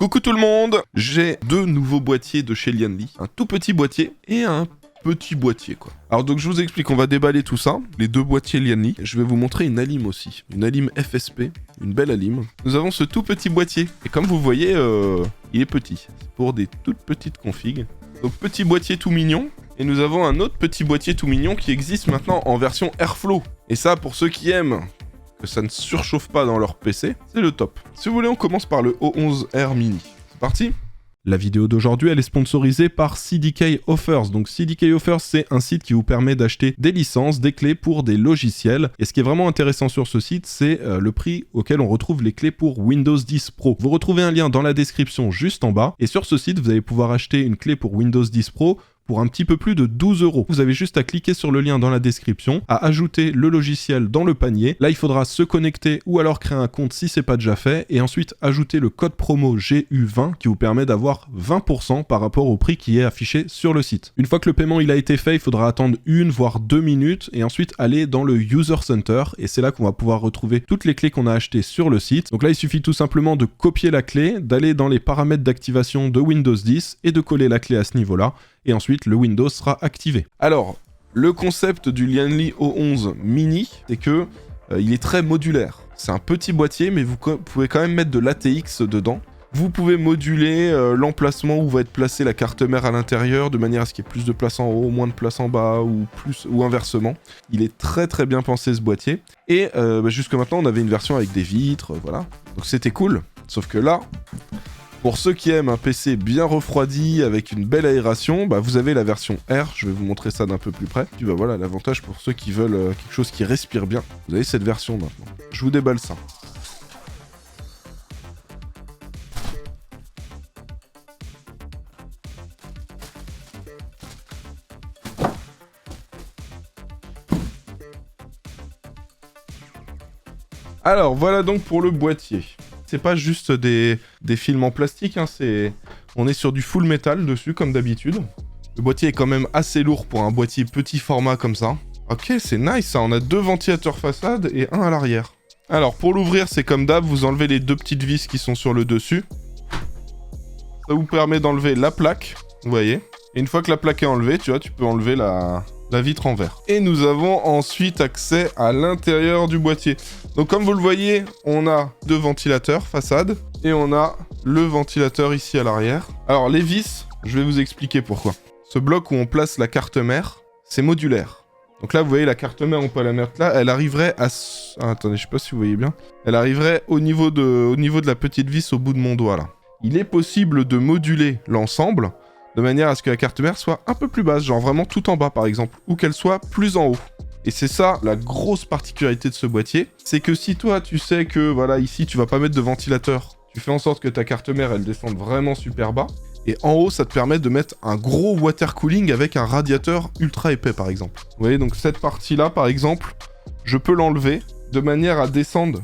Coucou tout le monde, j'ai deux nouveaux boîtiers de chez Lianli, un tout petit boîtier et un petit boîtier quoi. Alors donc je vous explique, on va déballer tout ça, les deux boîtiers Lianli. Je vais vous montrer une Alim aussi, une Alim FSP, une belle Alim. Nous avons ce tout petit boîtier et comme vous voyez, il est petit, c'est pour des toutes petites configs. Donc petit boîtier tout mignon. Et nous avons un autre petit boîtier tout mignon qui existe maintenant en version Airflow. Et ça, pour ceux qui aiment que ça ne surchauffe pas dans leur PC, c'est le top. Si vous voulez, on commence par le O11R Mini. C'est parti ? La vidéo d'aujourd'hui, elle est sponsorisée par CDK Offers. Donc CDK Offers, c'est un site qui vous permet d'acheter des licences, des clés pour des logiciels. Et ce qui est vraiment intéressant sur ce site, c'est le prix auquel on retrouve les clés pour Windows 10 Pro. Vous retrouvez un lien dans la description juste en bas. Et sur ce site, vous allez pouvoir acheter une clé pour Windows 10 Pro pour un petit peu plus de 12 €. Vous avez juste à cliquer sur le lien dans la description, à ajouter le logiciel dans le panier. Là, il faudra se connecter ou alors créer un compte si c'est pas déjà fait et ensuite ajouter le code promo GU20 qui vous permet d'avoir 20% par rapport au prix qui est affiché sur le site. Une fois que le paiement il a été fait, il faudra attendre 1 voire 2 minutes et ensuite aller dans le User Center et c'est là qu'on va pouvoir retrouver toutes les clés qu'on a achetées sur le site. Donc là, il suffit tout simplement de copier la clé, d'aller dans les paramètres d'activation de Windows 10 et de coller la clé à ce niveau-là. Et ensuite, le Windows sera activé. Alors, le concept du Lianli O11 Mini, c'est que il est très modulaire. C'est un petit boîtier, mais vous pouvez quand même mettre de l'ATX dedans. Vous pouvez moduler l'emplacement où va être placée la carte mère à l'intérieur, de manière à ce qu'il y ait plus de place en haut, moins de place en bas, ou inversement. Il est très très bien pensé ce boîtier. Et jusque maintenant, on avait une version avec des vitres, voilà. Donc c'était cool. Sauf que là... Pour ceux qui aiment un PC bien refroidi avec une belle aération, bah vous avez la version R, je vais vous montrer ça d'un peu plus près. Puis bah voilà, l'avantage pour ceux qui veulent quelque chose qui respire bien, vous avez cette version maintenant. Je vous déballe ça. Alors voilà donc pour le boîtier. C'est pas juste des films en plastique, hein, on est sur du full métal dessus comme d'habitude. Le boîtier est quand même assez lourd pour un boîtier petit format comme ça. Ok, c'est nice ça, on a 2 ventilateurs façade et un à l'arrière. Alors pour l'ouvrir, c'est comme d'hab, vous enlevez les 2 petites vis qui sont sur le dessus. Ça vous permet d'enlever la plaque, vous voyez. Et une fois que la plaque est enlevée, tu vois, tu peux enlever la vitre en verre. Et nous avons ensuite accès à l'intérieur du boîtier. Donc comme vous le voyez, on a 2 ventilateurs façade et on a le ventilateur ici à l'arrière. Alors les vis, je vais vous expliquer pourquoi. Ce bloc où on place la carte mère, c'est modulaire. Donc là, vous voyez la carte mère, on peut la mettre là, elle arriverait à... Ah, attendez, je sais pas si vous voyez bien. Elle arriverait au niveau de la petite vis au bout de mon doigt là. Il est possible de moduler l'ensemble de manière à ce que la carte mère soit un peu plus basse, genre vraiment tout en bas par exemple, ou qu'elle soit plus en haut. Et c'est ça la grosse particularité de ce boîtier, c'est que si toi tu sais que voilà ici tu vas pas mettre de ventilateur, tu fais en sorte que ta carte mère elle descende vraiment super bas, et en haut ça te permet de mettre un gros water cooling avec un radiateur ultra épais par exemple. Vous voyez donc cette partie là par exemple, je peux l'enlever de manière à descendre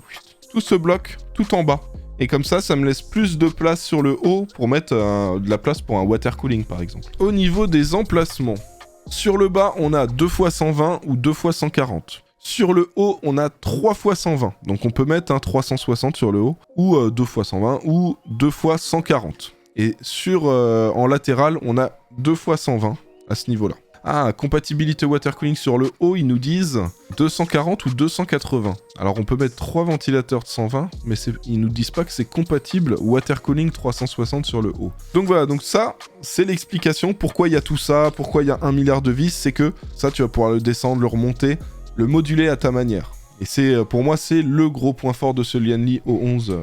tout ce bloc tout en bas. Et comme ça, ça me laisse plus de place sur le haut pour mettre de la place pour un water cooling par exemple. Au niveau des emplacements, sur le bas, on a 2 x 120 ou 2 x 140. Sur le haut, on a 3 x 120. Donc on peut mettre un 360 sur le haut, ou 2 x 120, ou 2 x 140. Et en latéral, on a 2 x 120 à ce niveau-là. Ah, compatibilité water cooling sur le haut, ils nous disent 240 ou 280. Alors on peut mettre 3 ventilateurs de 120, mais ils nous disent pas que c'est compatible water cooling 360 sur le haut. Donc voilà, donc ça, c'est l'explication pourquoi il y a tout ça, pourquoi il y a 1 milliard de vis, c'est que ça, tu vas pouvoir le descendre, le remonter, le moduler à ta manière. Et pour moi, c'est le gros point fort de ce Lianli O11.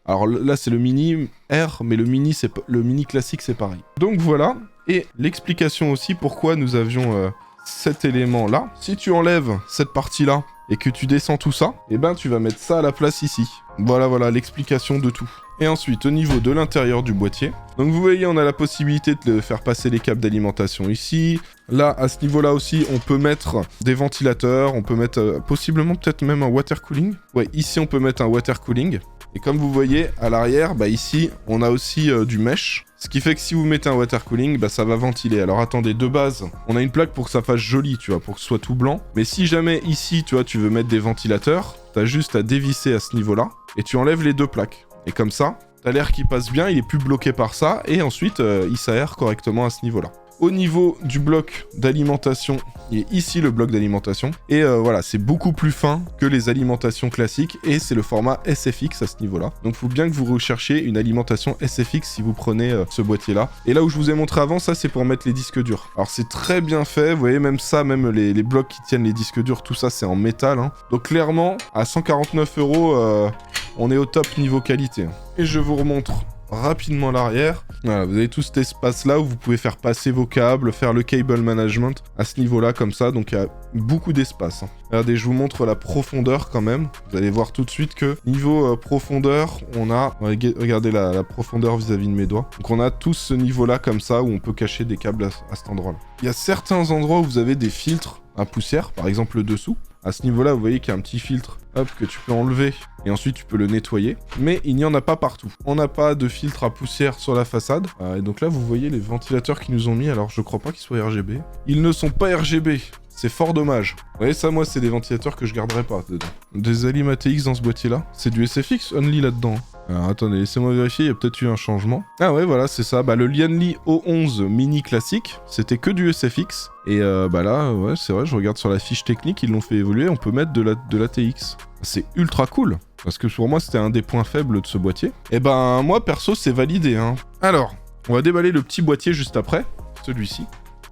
Alors là, c'est le mini R, mais le mini classique, c'est pareil. Donc voilà. Et l'explication aussi pourquoi nous avions cet élément-là. Si tu enlèves cette partie-là et que tu descends tout ça, eh ben tu vas mettre ça à la place ici. Voilà l'explication de tout. Et ensuite, au niveau de l'intérieur du boîtier, donc vous voyez, on a la possibilité de faire passer les câbles d'alimentation ici. Là, à ce niveau-là aussi, on peut mettre des ventilateurs, on peut mettre possiblement peut-être même un water cooling. Ouais, ici, on peut mettre un water cooling. Et comme vous voyez, à l'arrière, bah ici, on a aussi du mesh. Ce qui fait que si vous mettez un water cooling, bah ça va ventiler. Alors attendez, de base, on a une plaque pour que ça fasse joli, tu vois, pour que ce soit tout blanc. Mais si jamais ici, tu vois, tu veux mettre des ventilateurs, t'as juste à dévisser à ce niveau-là, et tu enlèves les 2 plaques. Et comme ça, T'as l'air qui passe bien, il est plus bloqué par ça, et ensuite il s'aère correctement à ce niveau-là. Au niveau du bloc d'alimentation, il est ici le bloc d'alimentation. Et voilà, c'est beaucoup plus fin que les alimentations classiques et c'est le format SFX à ce niveau-là. Donc il faut bien que vous recherchiez une alimentation SFX si vous prenez ce boîtier-là. Et là où je vous ai montré avant, ça c'est pour mettre les disques durs. Alors c'est très bien fait, vous voyez même ça, même les blocs qui tiennent les disques durs, tout ça c'est en métal. Hein. Donc clairement, à 149 €, on est au top niveau qualité. Et je vous remontre rapidement l'arrière. Voilà, vous avez tout cet espace là où vous pouvez faire passer vos câbles, faire le cable management à ce niveau là comme ça, donc il y a beaucoup d'espace. Hein. Regardez, je vous montre la profondeur quand même. Vous allez voir tout de suite que niveau profondeur, on a, regardez la profondeur vis-à-vis de mes doigts. Donc on a tout ce niveau là comme ça où on peut cacher des câbles à cet endroit là. Il y a certains endroits où vous avez des filtres à poussière, par exemple le dessous. À ce niveau-là, vous voyez qu'il y a un petit filtre, hop, que tu peux enlever et ensuite tu peux le nettoyer. Mais il n'y en a pas partout. On n'a pas de filtre à poussière sur la façade. Et donc là, vous voyez les ventilateurs qu'ils nous ont mis. Alors, je crois pas qu'ils soient RGB. Ils ne sont pas RGB. C'est fort dommage. Vous voyez, ça, moi, c'est des ventilateurs que je garderai pas dedans. Des alim ATX dans ce boîtier-là. C'est du SFX only là-dedans. Alors, attendez, laissez-moi vérifier, il y a peut-être eu un changement. Ah ouais, voilà, c'est ça. Bah, le Lianli O11 mini classique, c'était que du SFX. Et bah là, ouais, c'est vrai, je regarde sur la fiche technique, ils l'ont fait évoluer, on peut mettre de l'ATX. C'est ultra cool, parce que pour moi, c'était un des points faibles de ce boîtier. Et ben, moi, perso, c'est validé, hein. Alors, on va déballer le petit boîtier juste après, celui-ci.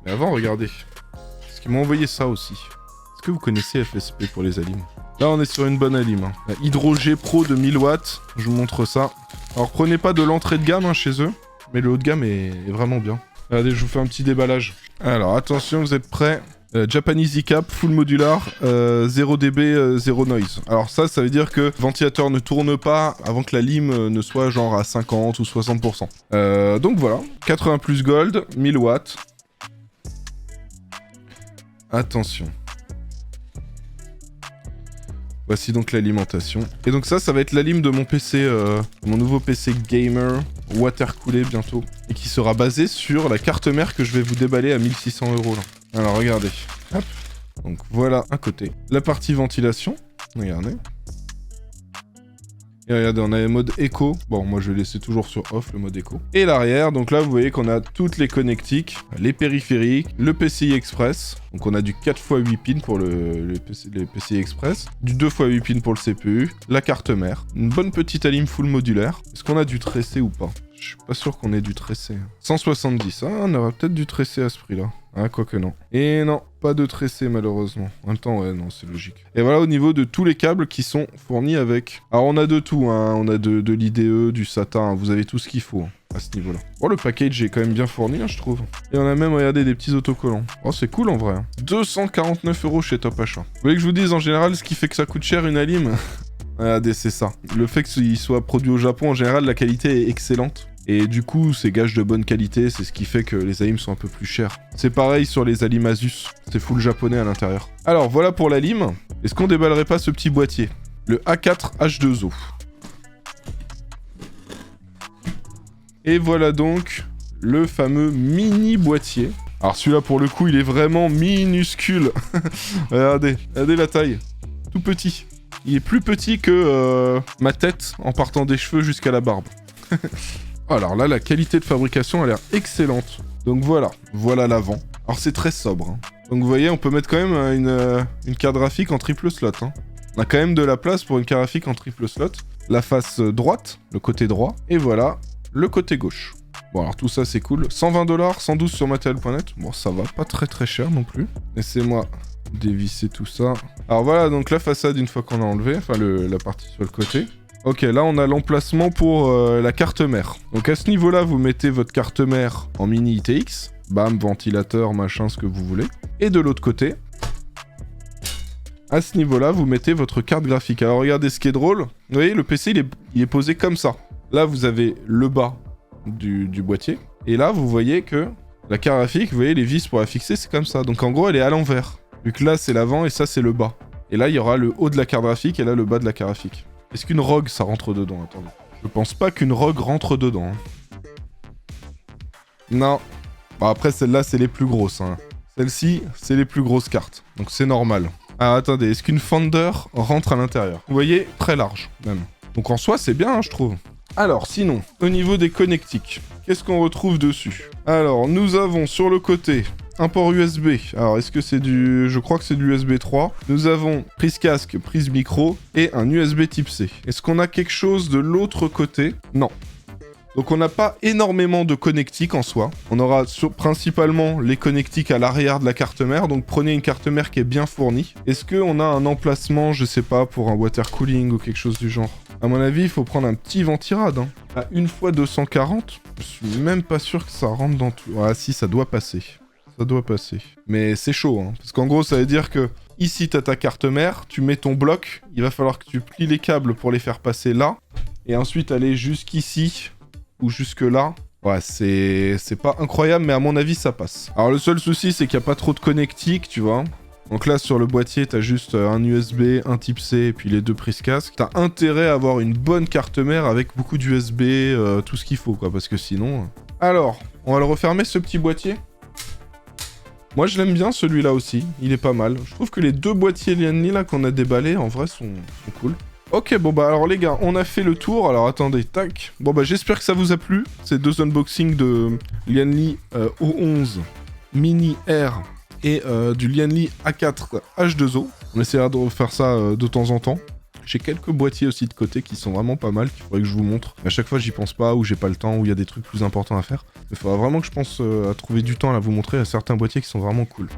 Mais avant, regardez. Parce qu'ils m'ont envoyé ça aussi. Est-ce que vous connaissez FSP pour les alims? Là, on est sur une bonne alim. Hein. La Hydro G Pro de 1000 watts, je vous montre ça. Alors, prenez pas de l'entrée de gamme hein, chez eux, mais le haut de gamme est vraiment bien. Regardez, je vous fais un petit déballage. Alors, attention, vous êtes prêts? Japanese E-Cap, full modular, 0 dB, 0 noise. Alors ça veut dire que le ventilateur ne tourne pas avant que la lime ne soit genre à 50 ou 60%. Donc voilà, 80 plus gold, 1000 watts. Attention. Voici donc l'alimentation. Et donc ça va être la lime de mon PC, mon nouveau PC gamer, water-coolé bientôt. Et qui sera basé sur la carte mère que je vais vous déballer à 1600 € là. Alors regardez, hop. Donc voilà un côté. La partie ventilation, regardez. Et regardez, on a le mode écho. Bon, moi je vais laisser toujours sur off le mode écho. Et l'arrière, donc là vous voyez qu'on a toutes les connectiques, les périphériques, le PCI Express. Donc on a du 4x8 pins pour les PCI Express, du 2x8 pins pour le CPU, la carte mère, une bonne petite alim full modulaire. Est-ce qu'on a du tressé ou pas? Je suis pas sûr qu'on ait du tressé. 170, on aura peut-être du tressé à ce prix-là. Ah, quoique non. Et non, pas de tressé malheureusement. En même temps, ouais, non, c'est logique. Et voilà au niveau de tous les câbles qui sont fournis avec... Alors on a de tout, hein. On a de l'IDE, du SATA, hein. Vous avez tout ce qu'il faut hein, à ce niveau-là. Oh, le package est quand même bien fourni, hein, je trouve. Et on a même, regardez, des petits autocollants. Oh, c'est cool en vrai. Hein. 249 € chez Top Achat. Vous voulez que je vous dise en général ce qui fait que ça coûte cher une alim? Regardez, c'est ça. Le fait qu'il soit produit au Japon, en général, la qualité est excellente. Et du coup, c'est gage de bonne qualité, c'est ce qui fait que les alims sont un peu plus chers. C'est pareil sur les alims Asus, c'est full japonais à l'intérieur. Alors voilà pour l'alim. Est-ce qu'on déballerait pas ce petit boîtier? Le A4 H2O. Et voilà donc le fameux mini boîtier. Alors celui-là pour le coup, il est vraiment minuscule. regardez la taille. Tout petit. Il est plus petit que ma tête en partant des cheveux jusqu'à la barbe. Alors là, la qualité de fabrication a l'air excellente. Donc voilà l'avant. Alors c'est très sobre. Hein. Donc vous voyez, on peut mettre quand même une carte graphique en triple slot. Hein. On a quand même de la place pour une carte graphique en triple slot. La face droite, le côté droit, et voilà, le côté gauche. Bon alors tout ça c'est cool. 120 $, 112 sur material.net. Bon ça va, pas très cher non plus. Laissez-moi dévisser tout ça. Alors voilà donc la façade une fois qu'on a enlevé, enfin la partie sur le côté. Ok, là on a l'emplacement pour la carte mère. Donc à ce niveau-là, vous mettez votre carte mère en mini ITX. Bam, ventilateur, machin, ce que vous voulez. Et de l'autre côté, à ce niveau-là, vous mettez votre carte graphique. Alors regardez ce qui est drôle. Vous voyez, le PC, il est posé comme ça. Là, vous avez le bas du boîtier. Et là, vous voyez que la carte graphique, vous voyez, les vis pour la fixer, c'est comme ça. Donc en gros, elle est à l'envers. Vu que là, c'est l'avant et ça, c'est le bas. Et là, il y aura le haut de la carte graphique et là, le bas de la carte graphique. Est-ce qu'une ROG, ça rentre dedans? Attendez. Je pense pas qu'une ROG rentre dedans. Hein. Non. Bon, après, celles-là, c'est les plus grosses. Hein. Celles-ci, c'est les plus grosses cartes. Donc, c'est normal. Ah, attendez. Est-ce qu'une Fender rentre à l'intérieur? Vous voyez, très large, même. Donc, en soi, c'est bien, hein, je trouve. Alors, sinon, au niveau des connectiques, qu'est-ce qu'on retrouve dessus? Alors, nous avons sur le côté un port USB. Alors, est-ce que c'est du... Je crois que c'est de l'USB 3. Nous avons prise casque, prise micro et un USB type C. Est-ce qu'on a quelque chose de l'autre côté? Non. Donc on n'a pas énormément de connectiques en soi. On aura principalement les connectiques à l'arrière de la carte mère, donc prenez une carte mère qui est bien fournie. Est-ce qu'on a un emplacement, je sais pas, pour un water cooling ou quelque chose du genre? À mon avis, il faut prendre un petit ventirad. Hein. À 1x240, je suis même pas sûr que ça rentre dans tout. Ah si, ça doit passer. Ça doit passer. Mais c'est chaud, hein, parce qu'en gros, ça veut dire que ici, t'as ta carte mère, tu mets ton bloc, il va falloir que tu plies les câbles pour les faire passer là, et ensuite aller jusqu'ici, ou jusque là. Ouais, c'est pas incroyable, mais à mon avis, ça passe. Alors, le seul souci, c'est qu'il n'y a pas trop de connectiques, tu vois. Donc là, sur le boîtier, t'as juste un USB, un type C, et puis les deux prises casque. T'as intérêt à avoir une bonne carte mère avec beaucoup d'USB, tout ce qu'il faut, quoi, parce que sinon... Alors, on va le refermer, ce petit boîtier. Moi, je l'aime bien, celui-là aussi. Il est pas mal. Je trouve que les deux boîtiers Lianli, là, qu'on a déballés, en vrai, sont cool. Ok, bon bah alors les gars, on a fait le tour, alors attendez, tac. Bon bah j'espère que ça vous a plu, ces deux unboxings de Lianli O11 Mini R et du Lianli A4 H2O. On essaiera de refaire ça de temps en temps. J'ai quelques boîtiers aussi de côté qui sont vraiment pas mal, qu'il faudrait que je vous montre. À chaque fois j'y pense pas, ou j'ai pas le temps, ou il y a des trucs plus importants à faire. Il faudra vraiment que je pense à trouver du temps à vous montrer à certains boîtiers qui sont vraiment cool.